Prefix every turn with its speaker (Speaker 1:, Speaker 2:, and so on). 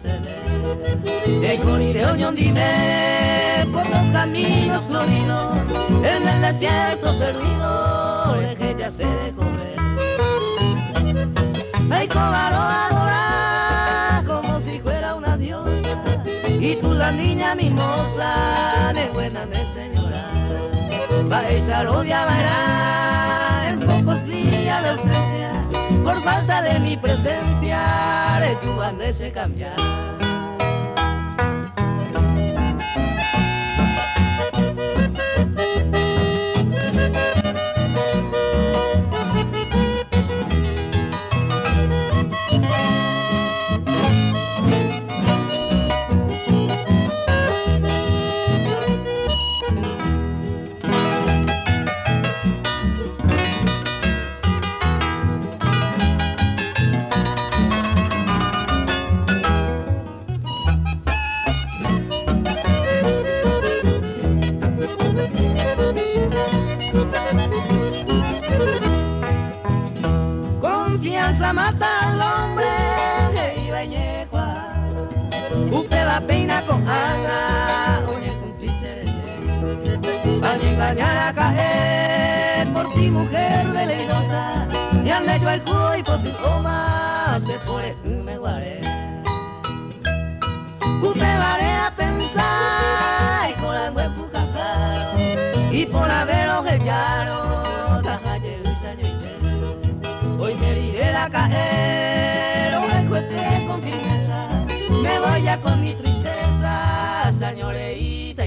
Speaker 1: de corriré oñón dime por los caminos floridos, en el desierto perdido, el que ya se dejó ver. Ay, cobaro adora como si fuera una diosa, y tú la niña mimosa, de buena de señora. Va a echar odia bailar en pocos días de ausencia, por falta de mi presencia, de tu banda se cambiar. Confianza mata al hombre que iba ñecua, usted va peina con Ana, oye cúmplice van a engañar a caer por ti mujer veleidosa, y ande yo al cuy y por ti toma se pone me guaré. Usted vare a pensar y colando en Pucacaro, y por haber ojeado tajaye y sañuite. Hoy me iré a caer, o me cueste con firmeza, me voy ya con mi tristeza, señorita.